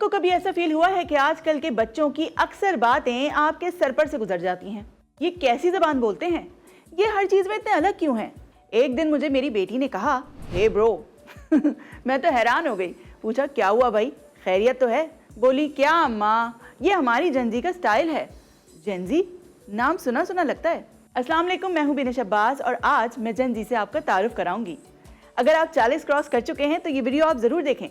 आपको कभी ऐसा फील हुआ है कि आजकल के बच्चों की अक्सर बातें आपके सर पर से गुजर जाती हैं? ये कैसी जबान बोलते हैं? ये हर चीज में इतने अलग क्यों हैं? एक दिन मुझे मेरी बेटी ने कहा, हे ब्रो। मैं तो हैरान हो गई। पूछा, क्या हुआ भाई, खैरियत तो है? बोली, क्या अम्मा, ये हमारी जेनजी का स्टाइल है। जेनजी नाम सुना सुना लगता है। अस्सलाम वालेकुम, मैं हूं बिनेश अब्बास और आज मैं जेनजी से आपका तारुफ कराऊंगी। अगर आप 40 क्रॉस कर चुके हैं तो ये वीडियो आप जरूर देखें,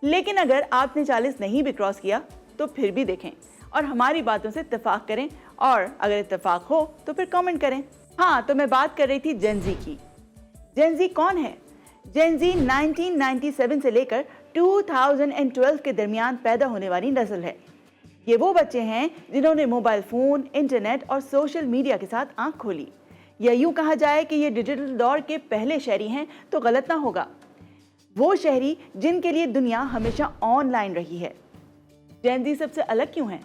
लेकिन अगर आपने 40 नहीं भी क्रॉस किया तो फिर भी देखें और हमारी बातों से इत्तेफाक करें, और अगर इत्तेफाक हो तो फिर कमेंट करें। हाँ, तो मैं बात कर रही थी जेनजी की। जेनजी कौन है? जेनजी 1997 से लेकर 2012 के दरमियान पैदा होने वाली नस्ल है। ये वो बच्चे हैं जिन्होंने मोबाइल फ़ोन, इंटरनेट और सोशल मीडिया के साथ आंख खोली। या यूँ कहा जाए कि ये डिजिटल दौर के पहले शहरी हैं तो गलत ना होगा। वो शहरी जिनके लिए दुनिया हमेशा ऑनलाइन रही है। जेनजी सबसे अलग क्यों है?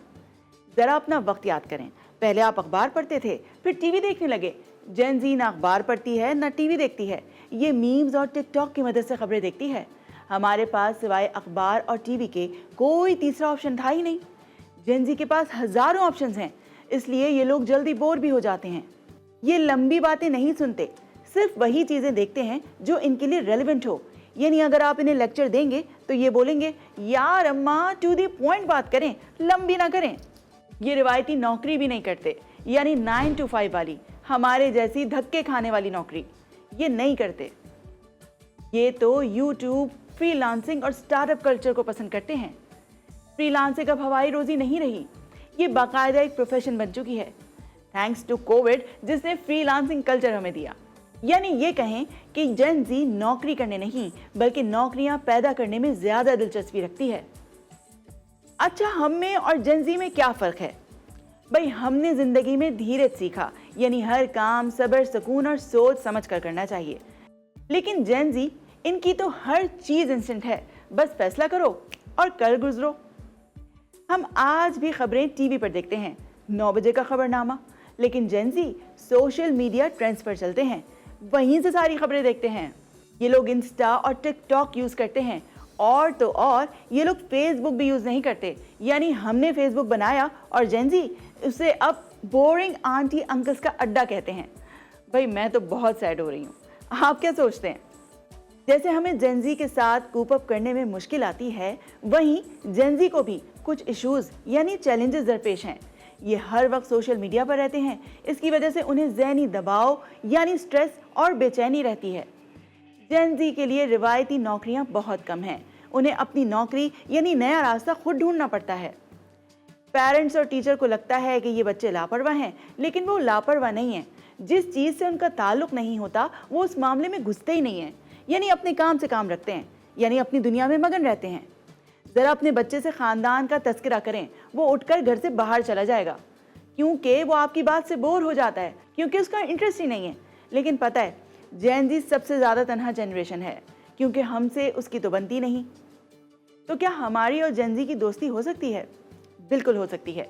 ज़रा अपना वक्त याद करें। पहले आप अखबार पढ़ते थे, फिर टीवी देखने लगे। जेनजी ना अखबार पढ़ती है ना टीवी देखती है, ये मीम्स और टिकटॉक की मदद से खबरें देखती है। हमारे पास सिवाय अखबार और टीवी के कोई तीसरा ऑप्शन था ही नहीं। जेनजी के पास हज़ारों ऑप्शंस हैं, इसलिए ये लोग जल्दी बोर भी हो जाते हैं। ये लंबी बातें नहीं सुनते, सिर्फ वही चीज़ें देखते हैं जो इनके लिए रेलिवेंट हो। यानी अगर आप इन्हें लेक्चर देंगे तो ये बोलेंगे, यार अम्मा टू द पॉइंट बात करें, लंबी ना करें। ये रिवायती नौकरी भी नहीं करते, यानी 9 to 5 वाली, हमारे जैसी धक्के खाने वाली नौकरी ये नहीं करते। ये तो यूट्यूब, फ्रीलांसिंग और स्टार्टअप कल्चर को पसंद करते हैं। फ्रीलांसिंग अब हवाई रोजी नहीं रही, ये बाकायदा एक प्रोफेशन बन चुकी है, थैंक्स टू कोविड जिसने फ्रीलांसिंग कल्चर हमें दिया। यानी ये कहें कि जेनजी नौकरी करने नहीं बल्कि नौकरियां पैदा करने में ज्यादा दिलचस्पी रखती है। अच्छा, हम में और जेनजी में क्या फ़र्क है? भाई, हमने ज़िंदगी में धीरज सीखा, यानी हर काम सब्र, सुकून और सोच समझ कर करना चाहिए। लेकिन जेनजी, इनकी तो हर चीज़ इंस्टेंट है, बस फैसला करो और कर गुजरो। हम आज भी खबरें टीवी पर देखते हैं, 9 बजे का खबरनामा, लेकिन जेनजी सोशल मीडिया ट्रेंड्स पर चलते हैं, वहीं से सारी खबरें देखते हैं। ये लोग इंस्टा और टिकटॉक यूज़ करते हैं, और तो और ये लोग फेसबुक भी यूज़ नहीं करते। यानी हमने फेसबुक बनाया और जेनजी उसे अब बोरिंग आंटी अंकल्स का अड्डा कहते हैं। भाई, मैं तो बहुत सैड हो रही हूँ। आप क्या सोचते हैं? जैसे हमें जेनजी के साथ कूप अप करने में मुश्किल आती है, वहीं जेनजी को भी कुछ इश्यूज़ यानी चैलेंजेस दरपेश हैं। ये हर वक्त सोशल मीडिया पर रहते हैं, इसकी वजह से उन्हें ज़हनी दबाव यानी स्ट्रेस और बेचैनी रहती है। जेनजी के लिए रिवायती नौकरियां बहुत कम हैं, उन्हें अपनी नौकरी यानी नया रास्ता खुद ढूंढना पड़ता है। पेरेंट्स और टीचर को लगता है कि ये बच्चे लापरवाह हैं, लेकिन वो लापरवाह नहीं हैं। जिस चीज़ से उनका ताल्लुक नहीं होता वो उस मामले में घुसते ही नहीं हैं, यानी अपने काम से काम रखते हैं, यानी अपनी दुनिया में मगन रहते हैं। ज़रा अपने बच्चे से ख़ानदान का तस्करा करें, वो उठकर घर से बाहर चला जाएगा, क्योंकि वो आपकी बात से बोर हो जाता है, क्योंकि उसका इंटरेस्ट ही नहीं है। लेकिन पता है, जेनजी सबसे ज़्यादा तन्हा जनरेशन है, क्योंकि हमसे उसकी तो बनती नहीं। तो क्या हमारी और जेनजी की दोस्ती हो सकती है? बिल्कुल हो सकती है,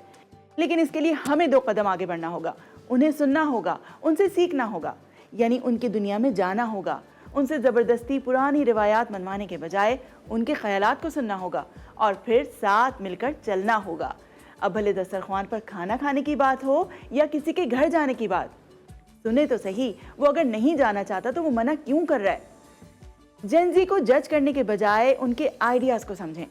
लेकिन इसके लिए हमें 2 कदम आगे बढ़ना होगा। उन्हें सुनना होगा, उनसे सीखना होगा, यानी उनकी दुनिया में जाना होगा। उनसे ज़बरदस्ती पुरानी रिवायात मनवाने के बजाय उनके ख्यालात को सुनना होगा और फिर साथ मिलकर चलना होगा। अब भले दस्तरख्वान पर खाना खाने की बात हो या किसी के घर जाने की बात, सुने तो सही, वो अगर नहीं जाना चाहता तो वो मना क्यों कर रहा है? जेनजी को जज करने के बजाय उनके आइडियाज़ को समझें।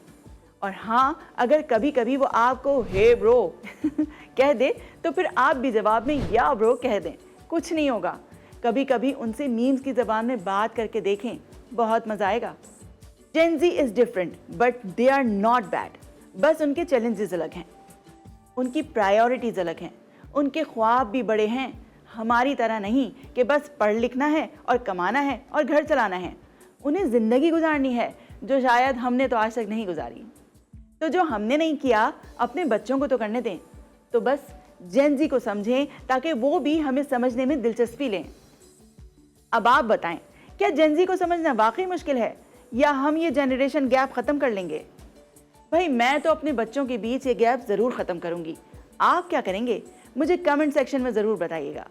और हाँ, अगर कभी कभी वो आपको हे ब्रो कह दे तो फिर आप भी जवाब में या ब्रो कह दें, कुछ नहीं होगा। कभी कभी उनसे मीम्स की ज़बान में बात करके देखें, बहुत मज़ा आएगा। Gen Z is different but they are not bad, बस उनके चैलेंजेस अलग हैं, उनकी प्रायोरिटीज़ अलग हैं, उनके ख्वाब भी बड़े हैं। हमारी तरह नहीं कि बस पढ़ लिखना है और कमाना है और घर चलाना है। उन्हें ज़िंदगी गुजारनी है जो शायद हमने तो आज तक नहीं गुजारी। तो जो हमने नहीं किया, अपने बच्चों को तो करने दें। तो बस जेनजी को समझें ताकि वो भी हमें समझने में दिलचस्पी लें। अब आप बताएं, क्या जेनजी को समझना वाकई मुश्किल है या हम ये जनरेशन गैप ख़त्म कर लेंगे? भाई, मैं तो अपने बच्चों के बीच ये गैप ज़रूर ख़त्म करूँगी। आप क्या करेंगे? मुझे कमेंट सेक्शन में ज़रूर बताइएगा।